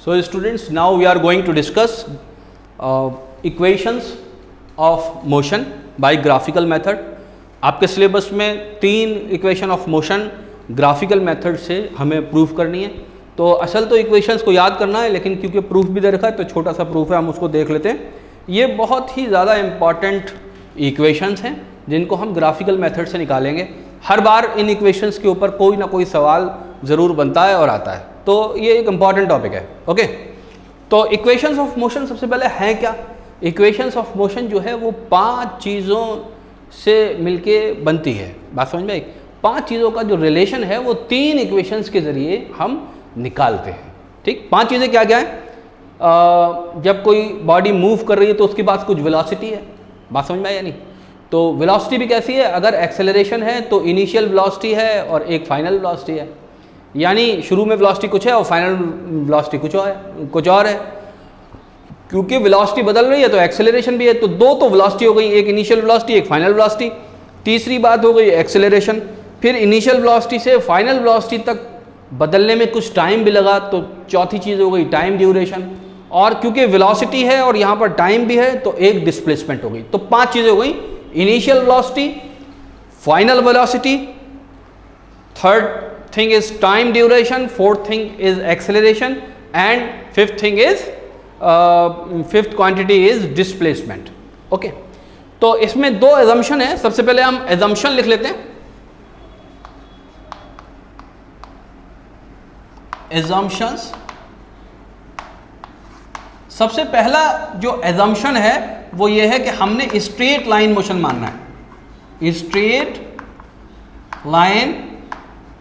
So students, now we are going to discuss equations of motion by graphical method. आपके syllabus में 3 equation of motion graphical method से हमें proof करनी है. तो असल तो इक्वेशंस को याद करना है, लेकिन क्योंकि प्रूफ भी दे रखा है तो छोटा सा प्रूफ है, हम उसको देख लेते हैं. ये बहुत ही ज़्यादा इम्पॉर्टेंट इक्वेशंस हैं जिनको हम ग्राफिकल मेथड से निकालेंगे. हर बार इन इक्वेशंस के ऊपर कोई ना कोई सवाल ज़रूर बनता है और आता है, तो ये एक इम्पॉर्टेंट टॉपिक है. ओके, तो इक्वेशंस ऑफ मोशन सबसे पहले हैं क्या? इक्वेशंस ऑफ मोशन जो है वो 5 चीज़ों से मिलके बनती है. बात समझ में आई? 5 चीज़ों का जो रिलेशन है वो 3 इक्वेशंस के ज़रिए हम निकालते हैं. ठीक, 5 चीज़ें क्या क्या हैं? जब कोई बॉडी मूव कर रही है तो उसके पास कुछ वेलोसिटी है. बात समझ में आई या नहीं? तो वेलोसिटी भी कैसी है? अगर एक्सेलरेशन है तो इनिशियल वेलोसिटी है और एक फाइनल वेलोसिटी है, यानी शुरू में वेलोसिटी कुछ है और फाइनल वेलोसिटी कुछ और है. क्योंकि वेलोसिटी बदल रही है तो एक्सेलरेशन भी है. तो 2 तो वेलोसिटी हो गई, एक इनिशियल वेलोसिटी एक फाइनल वेलोसिटी. तीसरी बात हो गई एक्सेलरेशन. फिर इनिशियल वेलोसिटी से फाइनल वेलोसिटी तक बदलने में कुछ टाइम भी लगा, तो चौथी चीज़ हो गई टाइम ड्यूरेशन. और क्योंकि वेलोसिटी है और यहाँ पर टाइम भी है तो एक डिस्प्लेसमेंट हो गई. तो 5 चीज़ें हो गई: initial velocity, final velocity, third thing is time duration, fourth thing is acceleration and fifth quantity is displacement. Okay, तो इसमें 2 एजम्पशन है. सबसे पहले हम एजम्पशन लिख लेते हैं. एजम्पशंस. सबसे पहला जो एजम्पशन है वो ये है कि हमने स्ट्रेट लाइन मोशन मानना है. स्ट्रेट लाइन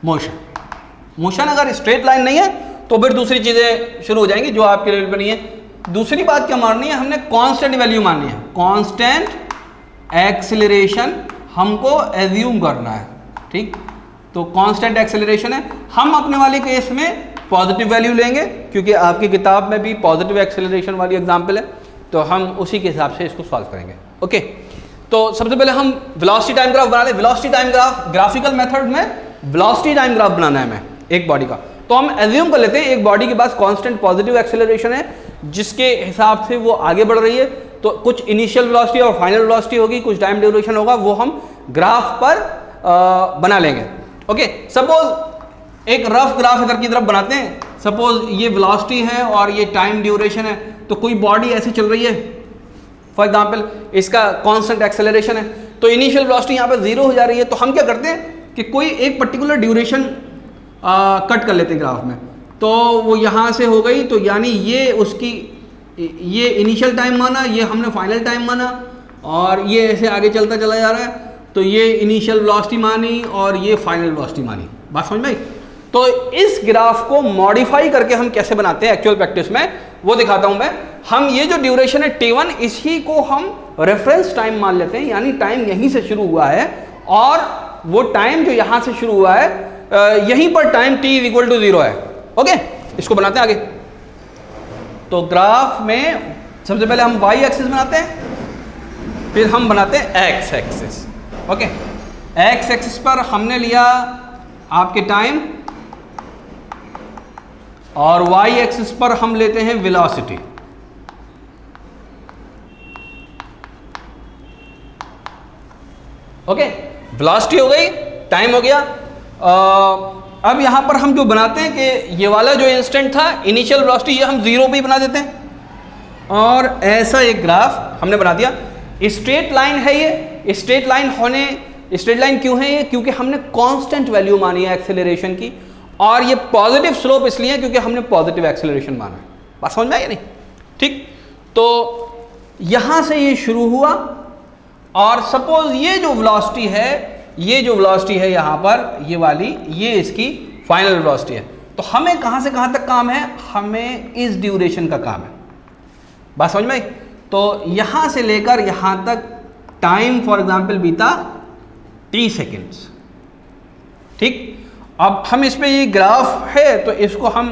मोशन अगर स्ट्रेट लाइन नहीं है तो फिर दूसरी चीजें शुरू हो जाएंगी जो आपके लेवल पर नहीं है. दूसरी बात क्या माननी है? हमने कांस्टेंट वैल्यू माननी है. कांस्टेंट एक्सेलरेशन हमको एज्यूम करना है. ठीक, तो कांस्टेंट एक्सेलरेशन है. हम अपने वाले केस में पॉजिटिव वैल्यू लेंगे क्योंकि आपकी किताब में भी पॉजिटिव एक्सेलरेशन वाली एग्जांपल है, तो हम उसी के हिसाब से इसको सॉल्व करेंगे. ओके, तो सबसे पहले हम वेलोसिटी टाइम ग्राफ बना लें. Velocity time graph graphical method में वेलोसिटी टाइम ग्राफ बनाना है हमें एक बॉडी का. तो हम एज्यूम कर लेते हैं एक बॉडी के पास कांस्टेंट पॉजिटिव एक्सेलरेशन है जिसके हिसाब से वो आगे बढ़ रही है. तो कुछ इनिशियल वेलोसिटी और फाइनल वेलोसिटी होगी, कुछ टाइम ड्यूरेशन होगा, वो हम ग्राफ पर बना लेंगे. ओके, सपोज एक रफ ग्राफ इधर की तरफ बनाते हैं. सपोज ये वेलोसिटी है और ये टाइम ड्यूरेशन है. तो कोई बॉडी ऐसे चल रही है, फॉर एग्जांपल इसका कांस्टेंट एक्सेलरेशन है, तो इनिशियल वेलोसिटी यहाँ पे 0 हो जा रही है. तो हम क्या करते हैं कि कोई एक पर्टिकुलर ड्यूरेशन कट कर लेते हैं ग्राफ में. तो वो यहाँ से हो गई, तो यानी ये उसकी ये इनिशियल टाइम माना, ये हमने फाइनल टाइम माना, और ये ऐसे आगे चलता चला जा रहा है. तो ये इनिशियल वेलोसिटी मानी और ये फाइनल वेलोसिटी मानी. बात समझ में आई? तो इस ग्राफ को मॉडिफाई करके हम कैसे बनाते हैं एक्चुअल प्रैक्टिस में, वो दिखाता हूं मैं. हम ये जो ड्यूरेशन है T1, इसी को हम रेफरेंस टाइम मान लेते हैं, यानी टाइम यहीं से शुरू हुआ है और वो टाइम जो यहां से शुरू हुआ है यहीं पर टाइम t = 0 है. ओके, इसको बनाते हैं आगे. तो ग्राफ में सबसे पहले हम y एक्सिस बनाते हैं, फिर हम बनाते हैं x axis. Okay, x axis पर हमने लिया आपके टाइम और y एक्सिस पर हम लेते हैं वेलोसिटी. ओके, वेलोसिटी हो गई, टाइम हो गया. अब यहां पर हम जो बनाते हैं कि ये वाला जो इंस्टेंट था इनिशियल वेलोसिटी, ये हम 0 पे ही बना देते हैं और ऐसा एक ग्राफ हमने बना दिया. स्ट्रेट लाइन है ये. स्ट्रेट लाइन क्यों है ये? क्योंकि हमने कांस्टेंट वैल्यू मानी है एक्सेलरेशन की, और ये पॉजिटिव स्लोप इसलिए क्योंकि हमने पॉजिटिव एक्सेलरेशन माना है. बात समझ में आई या नहीं? ठीक, तो यहां से ये शुरू हुआ और सपोज ये जो वेलोसिटी है यहां पर, ये वाली, ये इसकी फाइनल वेलोसिटी है. तो हमें कहां से कहां तक काम है? हमें इस ड्यूरेशन का काम है. बात समझ में आई? तो यहां से लेकर यहां तक टाइम फॉर एग्जांपल बीता t सेकेंड्स. ठीक, अब हम इस पे ये ग्राफ है तो इसको हम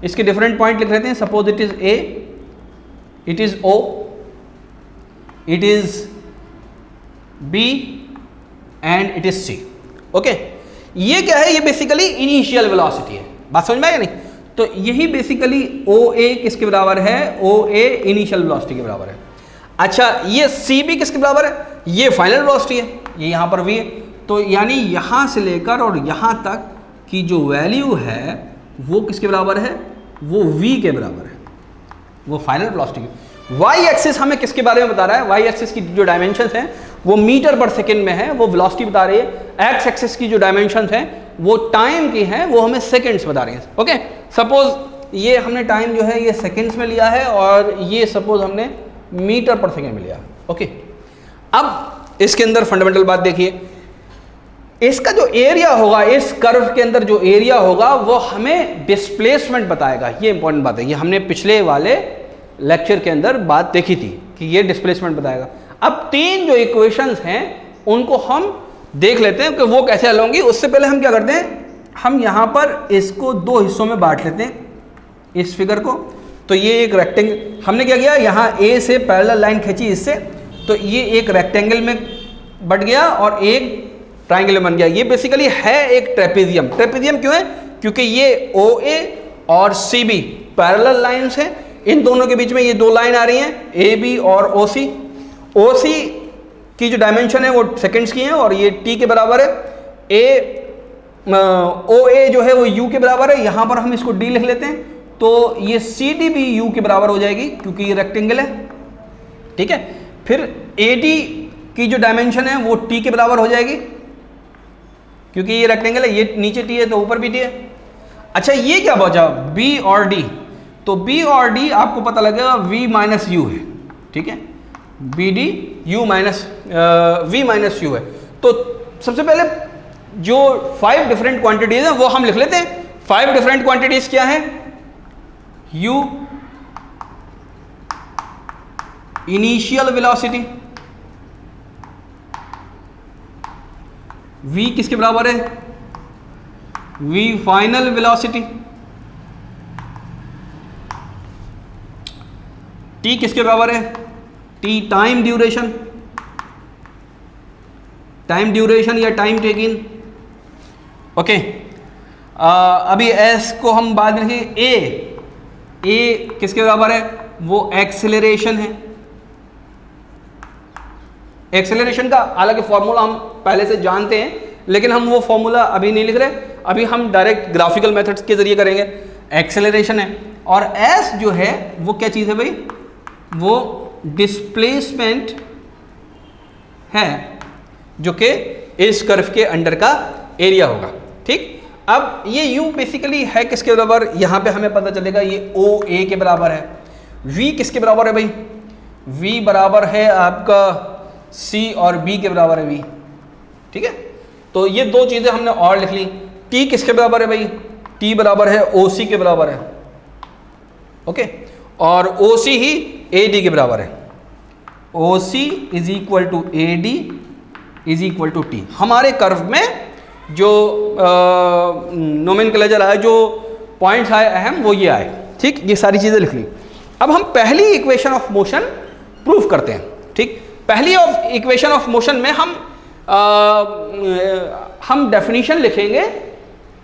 इसके डिफरेंट पॉइंट लिख लेते हैं. Suppose it is A, it is O, it is B and it is C. Okay, ये क्या है? ये बेसिकली इनिशियल वेलोसिटी है. बात समझ में आई या नहीं? तो यही बेसिकली OA किसके बराबर है, OA इनिशियल वेलोसिटी के बराबर है। अच्छा ये CB किसके बराबर है, ये फाइनल वेलोसिटी है, ये यहाँ पर V है। तो यानी यहाँ से लेकर और यहाँ तक की जो वैल्यू है वो किसके बराबर है, वो V के बराबर है, वो फाइनल वेलोसिटी की। वाई एक्सिस हमें किसके बारे में बता रहा है, वाई एक्सिस की जो डायमेंशंस हैं वो मीटर पर सेकंड में है, वो वेलोसिटी बता रही है। एक्स एक्सिस की जो डायमेंशंस हैं वो टाइम की हैं, वो हमें सेकंड्स बता रही है। ओके, सपोज ये हमने टाइम जो है ये सेकंड्स में लिया है और ये सपोज हमने मीटर पर सेकंड में लिया। ओके, अब इसके अंदर फंडामेंटल बात देखिए, इसका जो एरिया होगा, इस कर्व के अंदर जो एरिया होगा वो हमें डिस्प्लेसमेंट बताएगा। ये इंपॉर्टेंट बात है, ये हमने पिछले वाले लेक्चर के अंदर बात देखी थी कि ये डिस्प्लेसमेंट बताएगा। अब तीन जो इक्वेशंस हैं उनको हम देख लेते हैं कि वो कैसे हल होंगी। उससे पहले हम क्या करते हैं, हम यहाँ पर इसको दो हिस्सों में बांट लेते हैं इस फिगर को। तो ये एक रेक्टेंगल, हमने क्या किया, यहाँ ए से पैरेलल लाइन खींची इससे, तो ये एक रेक्टेंगल में बट गया और एक ट्राइंगल बन गया। ये बेसिकली है एक ट्रेपेजियम। ट्रेपेजियम क्यों है, क्योंकि ये OA और CB पैरेलल लाइंस हैं, इन दोनों के बीच में ये दो लाइन आ रही हैं AB और OC। OC की जो डायमेंशन है वो सेकंड्स की है और ये T के बराबर है। OA जो है वो U के बराबर है, यहाँ पर हम इसको D लिख लेते हैं, तो ये CD भी U के बराबर हो जाएगी क्योंकि ये रेक्टेंगल है। ठीक है, फिर AD की जो डायमेंशन है वो T के बराबर हो जाएगी क्योंकि ये रेक्टेंगल है, ये नीचे T है तो ऊपर भी T है। अच्छा ये क्या बचा, B और D, तो B और D आपको पता लगेगा V माइनस U है। ठीक है, BD U minus V minus U है। तो सबसे पहले जो 5 डिफरेंट क्वांटिटीज हैं वो हम लिख लेते हैं। 5 डिफरेंट क्वांटिटीज क्या है, U इनिशियल वेलोसिटी, V किसके बराबर है, V फाइनल वेलोसिटी, T किसके बराबर है, T time duration, time duration या टाइम टेकिंग। ओके, अभी S को हम बाद में लिखेंगे। A किसके बराबर है, वो एक्सेलरेशन है। एक्सेलरेशन का हालांकि फॉर्मूला हम पहले से जानते हैं, लेकिन हम वो फॉर्मूला अभी नहीं लिख रहे, अभी हम डायरेक्ट ग्राफिकल मेथड्स के जरिए करेंगे। एक्सेलरेशन है और S जो है वो क्या चीज़ है भाई, वो डिस्प्लेसमेंट है जो कि इस कर्व के अंडर का एरिया होगा। ठीक, अब ये U बेसिकली है किसके बराबर, यहाँ पे हमें पता चलेगा ये OA के बराबर है। V किसके बराबर है भाई, V बराबर है आपका C और B के बराबर है V। ठीक है, तो ये दो चीज़ें हमने और लिख ली। T किसके बराबर है भाई, T बराबर है OC के बराबर है। ओके, और OC ही AD के बराबर है। OC is equal to AD is equal to T। हमारे कर्व में जो नोमेनक्लेचर आया, जो पॉइंट्स आए अहम, वो ये आए। ठीक, ये सारी चीज़ें लिख ली। अब हम पहली इक्वेशन ऑफ मोशन प्रूफ करते हैं। ठीक, पहली इक्वेशन ऑफ मोशन में हम डेफिनेशन लिखेंगे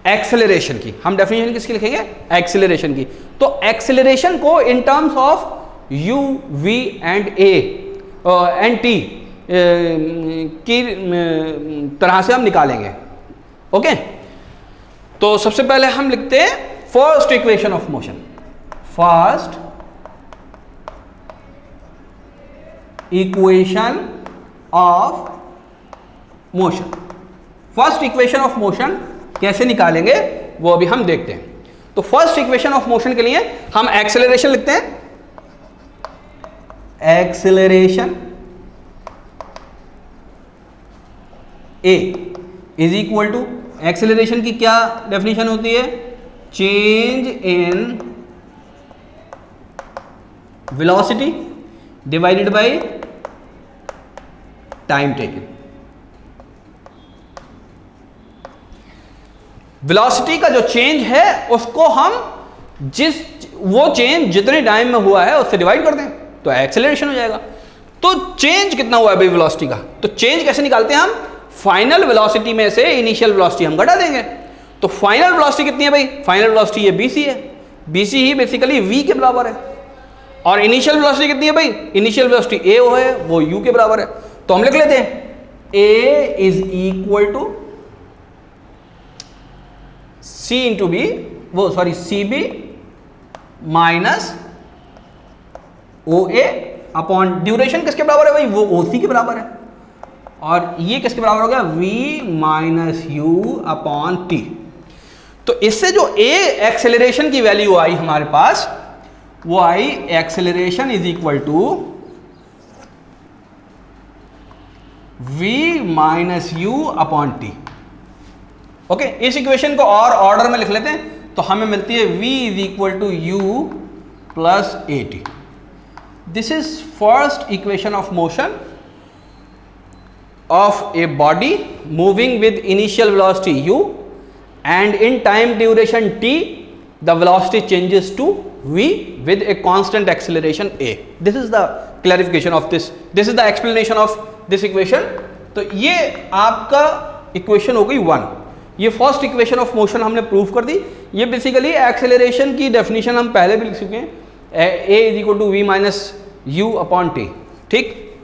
एक्सेलरेशन की। हम डेफिनेशन किसकी लिखेंगे, एक्सेलरेशन की। तो एक्सेलरेशन को in terms of U, V and A and T की तरह से हम निकालेंगे। ओके, तो सबसे पहले हम लिखते हैं first equation of motion. First equation of motion, first equation of motion कैसे निकालेंगे वो अभी हम देखते हैं। तो फर्स्ट इक्वेशन ऑफ मोशन के लिए हम एक्सेलरेशन लिखते हैं। Acceleration A is equal to, acceleration की क्या डेफिनेशन होती है, change in velocity divided by time taken. Velocity का जो चेंज है उसको हम वो चेंज जितने टाइम में हुआ है उससे डिवाइड कर दें तो एक्सेलरेशन हो जाएगा। तो चेंज कितना हुआ है भाई वेलोसिटी का, तो चेंज कैसे निकालते हैं हम, फाइनल वेलोसिटी में से इनिशियल वेलोसिटी हम घटा देंगे। तो फाइनल वेलोसिटी कितनी है भाई, फाइनल वेलोसिटी ये BC है, BC ही बेसिकली V के बराबर है, और इनिशियल वेलोसिटी कितनी है भाई, इनिशियल वेलोसिटी A है वो U के बराबर है। तो हम लिख लेते हैं A is equal to C into B, वो sorry CB minus OA upon duration किसके बराबर है भाई, वो OC के बराबर है, और ये किसके बराबर हो गया, V minus U upon T। तो इससे जो A एक्सेलरेशन की वैल्यू आई हमारे पास, वो आई acceleration is equal to V minus U upon T। Okay, इस इक्वेशन को और ऑर्डर में लिख लेते हैं, तो हमें मिलती है V is equal to U plus AT। This is first equation of motion of a body moving with initial velocity u and in time duration t the velocity changes to v with a constant acceleration a. This is the clarification of this is the explanation of this equation. तो ये आपका equation हो गई 1। ये first equation of motion हमने prove कर दी। ये basically acceleration की डेफिनेशन हम पहले भी लिख चुके हैं, a is equal to v minus u upon t. ठीक,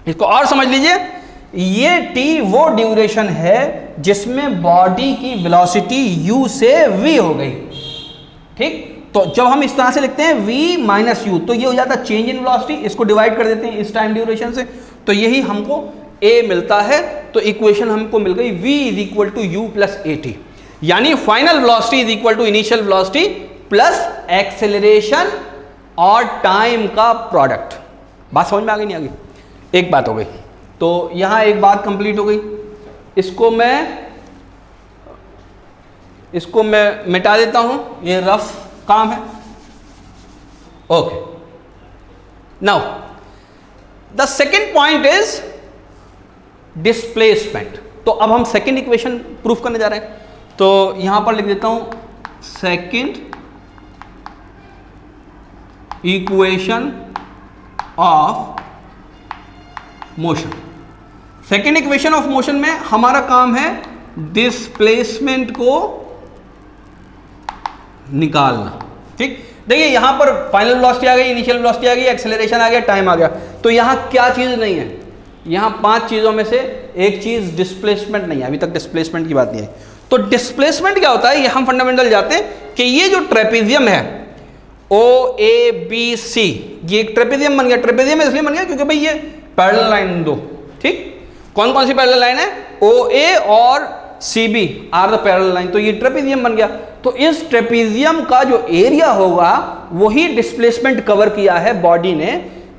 इसको और समझ लीजिए, ये t वो ड्यूरेशन है जिसमें बॉडी की वेलोसिटी u से v हो गई। ठीक, तो जब हम इस तरह से लिखते हैं v माइनस यू, तो ये हो जाता है चेंज इन वेलोसिटी, इसको डिवाइड कर देते हैं इस टाइम ड्यूरेशन से, तो यही हमको a मिलता है। तो इक्वेशन हमको मिल गई v is equal to you plus A T, यानी final velocity is equal to initial velocity plus acceleration और टाइम का प्रोडक्ट। बात समझ में आ गई नहीं आ गई? एक बात हो गई, तो यहां एक बात कंप्लीट हो गई। इसको मैं मिटा देता हूं, ये रफ काम है। Okay, now the second point is displacement. तो अब हम सेकेंड इक्वेशन प्रूफ करने जा रहे हैं, तो यहां पर लिख देता हूं second equation of motion. Second equation of motion में हमारा काम है डिस्प्लेसमेंट को निकालना। ठीक, देखिए यहां पर फाइनल वेलोसिटी आ गई, इनिशियल वेलोसिटी आ गई, एक्सेलरेशन आ गया, टाइम आ गया। तो यहां क्या चीज नहीं है, यहां 5 चीजों में से एक चीज डिस्प्लेसमेंट नहीं है। अभी तक डिस्प्लेसमेंट की बात नहीं है। तो डिस्प्लेसमेंट क्या होता है, ये हम फंडामेंटल जाते हैं कि ये जो ट्रेपेजियम है OABC, ये एक ट्रेपेजियम बन गया। ट्रेपेजियम इसलिए बन गया क्योंकि भाई ये पैरेलल लाइन दो। ठीक, कौन कौन सी पैरेलल लाइन है, OA और CB are the parallel line, तो ये ट्रेपेजियम बन गया। तो इस ट्रेपेजियम का जो एरिया होगा वही डिस्प्लेसमेंट कवर किया है बॉडी ने,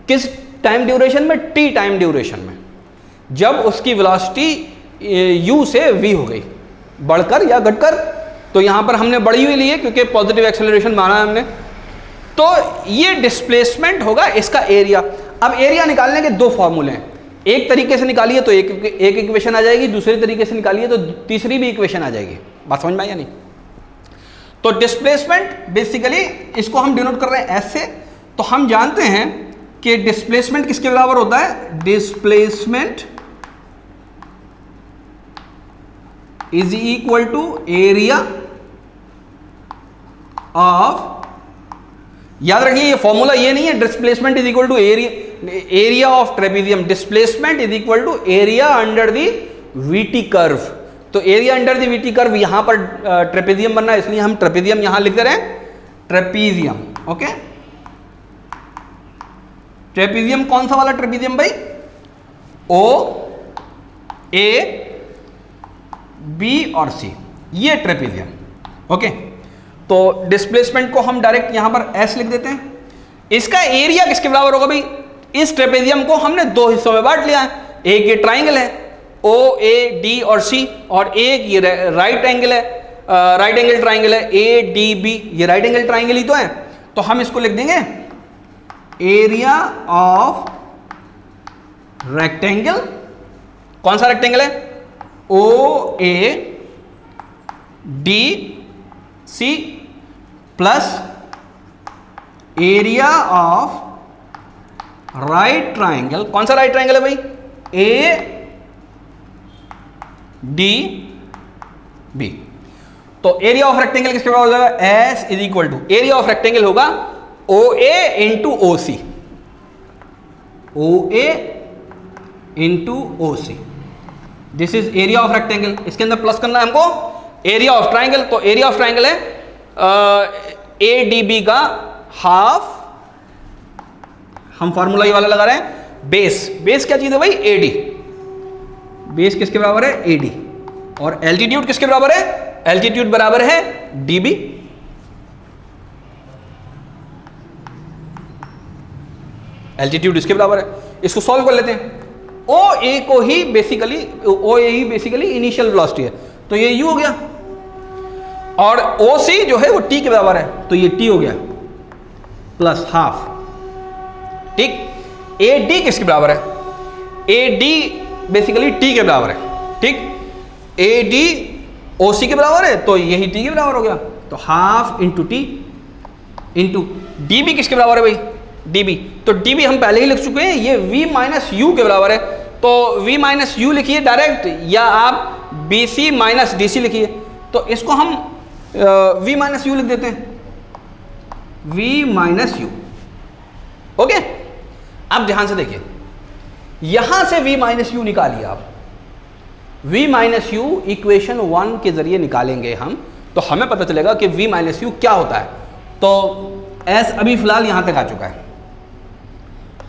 किस टाइम ड्यूरेशन में, T टाइम ड्यूरेशन में, जब उसकी वेलोसिटी U से V हो गई, बढ़कर या घटकर। तो यहां पर हमने बढ़ी हुई ली है क्योंकि पॉजिटिव एक्सेलरेशन माना है हमने। तो ये डिस्प्लेसमेंट होगा इसका एरिया। अब एरिया निकालने के 2 फॉर्मूले हैं, एक तरीके से निकालिए तो एक इक्वेशन आ जाएगी, दूसरे तरीके से निकालिए तो तीसरी भी इक्वेशन आ जाएगी। बात समझ में आई या नहीं? तो डिस्प्लेसमेंट बेसिकली इसको हम डिनोट कर रहे हैं ऐसे। तो हम जानते हैं कि डिस्प्लेसमेंट किसके बराबर होता है, displacement is equal to area of, याद रखिए ये फॉर्मूला ये नहीं है displacement is equal to area of trapezium, displacement is equal to area under the VT curve. तो area under the VT curve, यहां पर ट्रेपेजियम बनना है इसलिए हम ट्रेपेजियम यहां लिख दे रहे हैं, ट्रेपेजियम। ओके, ट्रेपेजियम कौन सा वाला ट्रेपेजियम भाई, OAB और C, ये ट्रेपेजियम। ओके, तो डिस्प्लेसमेंट को हम डायरेक्ट यहां पर S लिख देते हैं। इसका एरिया किसके बराबर होगा भाई, इस ट्रेपेजियम को हमने 2 हिस्सों में बांट लिया है। एक ये ट्राइंगल है OAD और C, और एक ये राइट एंगल है, राइट एंगल ट्राइंगल है ADB, ये राइट एंगल ट्राइंगल ही तो है। तो हम इसको लिख देंगे एरिया ऑफ रेक्टेंगल। कौन सा रेक्टेंगल है, OADC plus area of right triangle. कौन सा राइट ट्राइंगल है भाई, ADB। तो एरिया ऑफ रेक्टेंगल किसके बराबर हो जाएगा, S is equal to area of rectangle होगा O A into O C, O A into O C, this is area of rectangle. इसके अंदर प्लस करना है हमको एरिया ऑफ ट्राइंगल, तो एरिया ऑफ ट्राइंगल है ए डी बी का half, हम फार्मूला ये वाला लगा रहे हैं, बेस क्या चीज है भाई, ए डी, बेस किसके बराबर है, ए डी, और एल्टीट्यूड किसके बराबर है, एल्टीट्यूड बराबर है डी बी। एल्टीट्यूड इसके बराबर है, इसको सॉल्व कर लेते हैं। ओ ए को ही बेसिकली इनिशियल वेलोसिटी है, तो ये यू हो गया, और ओ सी जो है वो टी के बराबर है, तो ये टी हो गया प्लस हाफ, ठीक। ए डी किसके बराबर है, ए डी बेसिकली टी के बराबर है, ठीक। ए डी ओ सी के बराबर है, तो यही टी के बराबर हो गया, तो half into t into d b किसके बराबर है भाई, डी बी, तो डी बी हम पहले ही लिख चुके हैं, ये वी माइनस यू के बराबर है, तो वी माइनस यू लिखिए डायरेक्ट, या आप b c minus d c लिखिए, तो इसको हम वी माइनस यू लिख देते हैं, वी माइनस यू, ओके। अब ध्यान से देखिए, यहां से v माइनस यू निकालिए आप, v माइनस यू इक्वेशन 1 के जरिए निकालेंगे हम, तो हमें पता चलेगा कि v माइनस यू क्या होता है। तो s अभी फिलहाल यहां तक आ चुका है,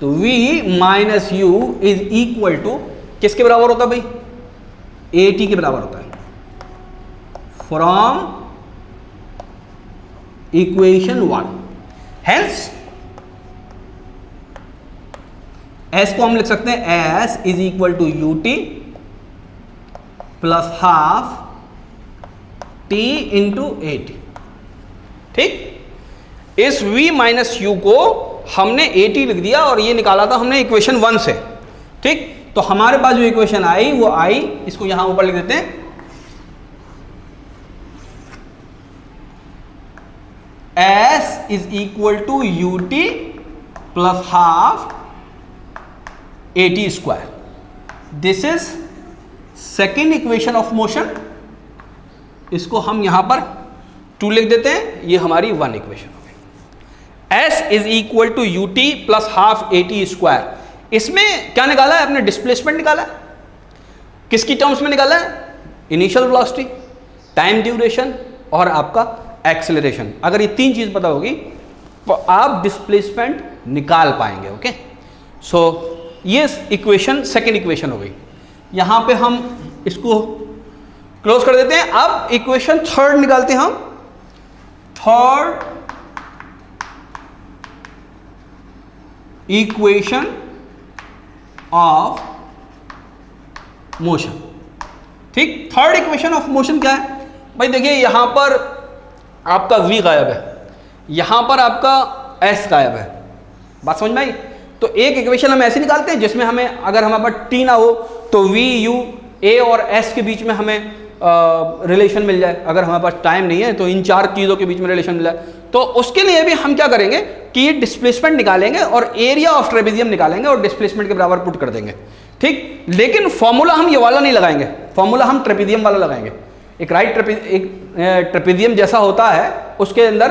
तो v minus u is equal to किसके बराबर होता है भाई, ए टी के बराबर होता है, फ्रॉम इक्वेशन 1। हेंस s को हम लिख सकते हैं s is equal to u t plus half t into a t, ठीक। इस v माइनस यू को हमने ए टी लिख दिया और ये निकाला था हमने इक्वेशन 1 से, ठीक। तो हमारे पास जो इक्वेशन आई वो आई, इसको यहां ऊपर लिख देते हैं, s is equal to u t plus half a t square, this is second equation of motion, इसको हम यहां पर 2 लिख देते हैं, ये हमारी 1 इक्वेशन हो गई। s is equal to u t plus half a t square, इसमें क्या निकाला है, अपने डिस्प्लेसमेंट निकाला है, किसकी टर्म्स में निकाला है, इनिशियल वेलोसिटी, टाइम ड्यूरेशन और आपका एक्सेलरेशन। अगर ये 3 चीज पता होगी तो आप डिस्प्लेसमेंट निकाल पाएंगे, ओके। सो ये इक्वेशन सेकेंड इक्वेशन हो गई, यहां पे हम इसको क्लोज कर देते हैं। अब इक्वेशन 3 निकालते हैं हम, थर्ड इक्वेशन ऑफ मोशन, ठीक। थर्ड इक्वेशन ऑफ मोशन क्या है भाई, देखिए यहां पर आपका v गायब है, यहां पर आपका s गायब है, बात समझ में आई। तो एक इक्वेशन हम ऐसे निकालते हैं जिसमें हमें, अगर हमारे पास t ना हो तो v u a और s के बीच में हमें रिलेशन मिल जाए, अगर हमारे पास टाइम नहीं है तो इन 4 चीज़ों के बीच में रिलेशन मिल जाए, तो उसके लिए भी हम क्या करेंगे कि डिस्प्लेसमेंट निकालेंगे और एरिया ऑफ ट्रेपेजियम निकालेंगे और डिस्प्लेसमेंट के बराबर पुट कर देंगे, ठीक। लेकिन फॉर्मूला हम ये वाला नहीं लगाएंगे, फॉर्मूला हम ट्रेपेजियम वाला लगाएंगे। एक ट्रेपेजियम जैसा होता है उसके अंदर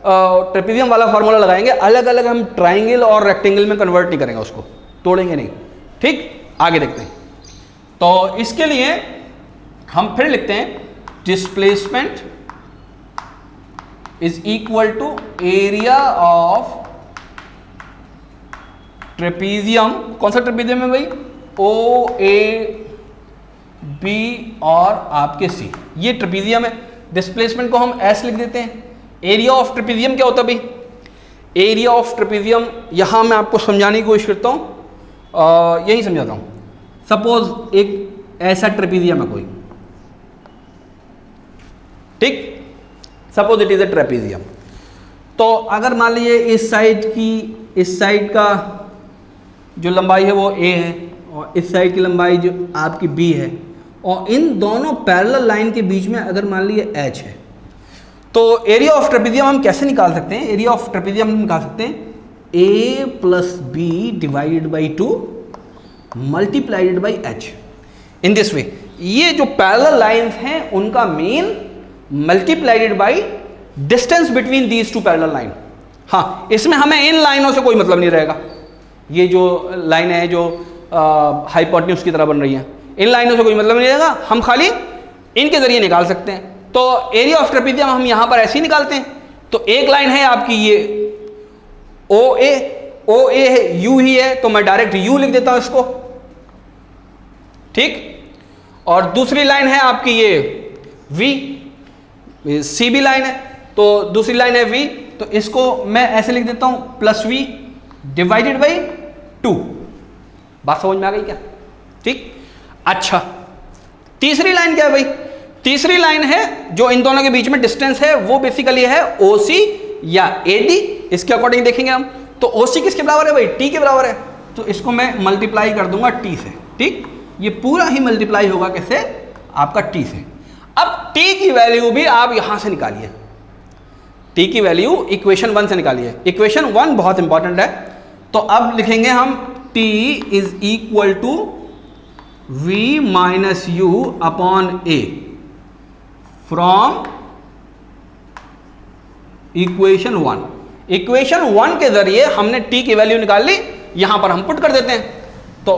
ट्रेपेजियम वाला फार्मूला लगाएंगे, अलग अलग हम ट्राइंगल और रेक्टेंगल में कन्वर्ट नहीं करेंगे, उसको तोड़ेंगे नहीं, ठीक। आगे देखते हैं, तो इसके लिए हम फिर लिखते हैं displacement is equal to area of trapezium, कौन सा ट्रेपेजियम है भाई, ओ ए बी और आपके सी, ये ट्रेपेजियम है। डिस्प्लेसमेंट को हम एस लिख देते हैं। एरिया ऑफ ट्रेपेजियम क्या होता है भाई, एरिया ऑफ ट्रेपेजियम यहां मैं आपको समझाने की कोशिश करता हूं, यही समझाता हूं। सपोज एक ऐसा ट्रेपेजियम है कोई, ठीक, suppose it is a trapezium, तो अगर मान लीजिए इस साइड का जो लंबाई है वो a है और इस साइड की लंबाई जो आपकी b है, और इन दोनों पैरेलल लाइन के बीच में अगर मान लीजिए h है, तो एरिया ऑफ ट्रेपेजियम हम कैसे निकाल सकते हैं, एरिया ऑफ ट्रेपेजियम हम निकाल सकते हैं a plus b divided by 2 multiplied by h। In this way, ये जो पैरेलल लाइंस हैं उनका mean multiplied by distance between these two parallel line. हाँ, इसमें हमें इन लाइनों से कोई मतलब नहीं रहेगा। ये जो लाइन है जो हाइपोटेन्यूज की तरह बन रही है, इन लाइनों से कोई मतलब नहीं रहेगा, हम खाली इनके जरिए निकाल सकते हैं। तो एरिया ऑफ ट्रेपेजियम हम यहां पर ऐसे ही निकालते हैं। तो एक लाइन है आपकी ये ओ ए है, यू ही है, तो मैं डायरेक्ट यू लिख देता हूं इसको, ठीक। और दूसरी लाइन है आपकी ये वी, सी बी लाइन है, तो दूसरी लाइन है वी, तो इसको मैं ऐसे लिख देता हूं प्लस वी डिवाइडेड बाई 2। बात समझ में आ गई क्या? ठीक। अच्छा, तीसरी लाइन क्या है भाई? तीसरी लाइन है जो इन दोनों के बीच में डिस्टेंस है, वो बेसिकली है OC या AD। इसके अकॉर्डिंग देखेंगे हम, तो OC किसके बराबर है भाई? T के बराबर है। तो इसको मैं मल्टीप्लाई कर दूंगा T से, ठीक। ये पूरा ही मल्टीप्लाई होगा कैसे? आपका T से। अब T की वैल्यू भी आप यहां से निकालिए, T की वैल्यू इक्वेशन 1 से निकालिए। इक्वेशन 1 बहुत इंपॉर्टेंट है। तो अब लिखेंगे हम T is equal to V minus u upon A from equation 1। Equation 1 के जरिए हमने T की वैल्यू निकाल ली, यहां पर हम पुट कर देते हैं। तो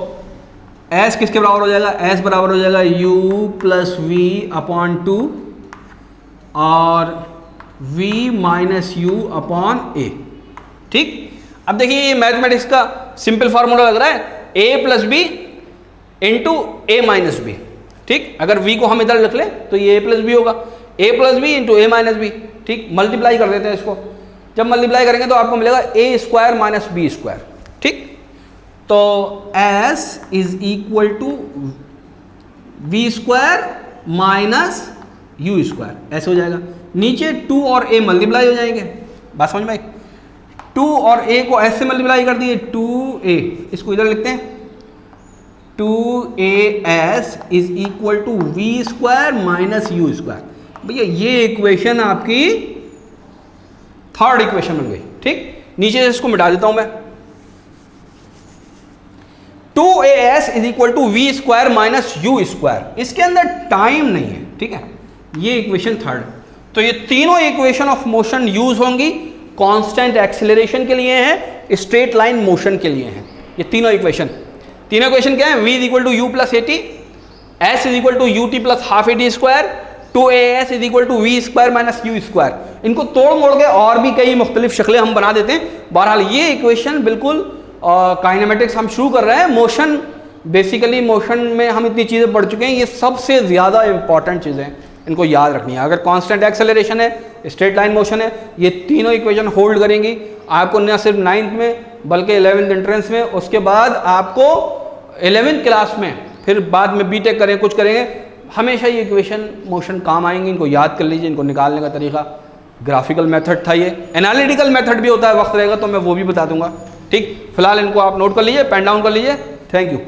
S किसके बराबर हो जाएगा? S बराबर हो जाएगा U प्लस वी अपॉन 2 और V minus u upon A, ठीक। अब देखिए ये मैथमेटिक्स का सिंपल फार्मूला लग रहा है, A plus b into a minus b, ठीक। अगर V को हम इधर रख लें तो ये A प्लस बी होगा, A plus b into a minus b, ठीक। मल्टीप्लाई कर देते हैं इसको। जब मल्टीप्लाई करेंगे तो आपको मिलेगा A square minus b square, ठीक। तो S is equal to v square minus u square, ऐसे हो जाएगा। नीचे 2 और A मल्टीप्लाई हो जाएंगे। बात समझ में आई? 2 और A को S से मल्टीप्लाई कर दिए, 2A, इसको इधर लिखते हैं 2AS is equal to v square minus u square. भैया ये इक्वेशन आपकी थर्ड इक्वेशन बन गई, ठीक। नीचे से इसको मिटा देता हूं मैं। 2AS is equal to v square minus u square, इसके अंदर टाइम नहीं है, ठीक है। ये इक्वेशन थर्ड। तो ये तीनों इक्वेशन ऑफ मोशन यूज होंगी, कांस्टेंट एक्सेलरेशन के लिए है, स्ट्रेट लाइन मोशन के लिए है। ये तीनों इक्वेशन क्या है? v is equal to you plus A t, s is equal to u t plus half a t square, 2AS is equal to v square minus u square. इनको तोड़ मोड़ के और भी कई मुख्तलिफ शक्लें हम बना देते हैं। बहरहाल ये इक्वेशन बिल्कुल काइनेमेटिक्स हम शुरू कर रहे हैं। मोशन, बेसिकली मोशन में हम इतनी चीज़ें पढ़ चुके हैं, ये सबसे ज़्यादा इंपॉर्टेंट चीज़ें इनको याद रखनी है। अगर कांस्टेंट एक्सेलरेशन है, स्ट्रेट लाइन मोशन है, ये तीनों इक्वेशन होल्ड करेंगी आपको, न सिर्फ 9th में बल्कि 11th एंट्रेंस में। उसके बाद आपको 11th क्लास में, फिर बाद में बीटेक करें, कुछ करेंगे, हमेशा ये इक्वेशन मोशन काम आएंगे। इनको याद कर लीजिए। इनको निकालने का तरीका ग्राफिकल मेथड था, ये एनालिटिकल मेथड भी होता है, वक्त रहेगा तो मैं वो भी बता दूंगा, ठीक। फिलहाल इनको आप नोट कर लीजिए, पेन डाउन कर लीजिए। Thank you.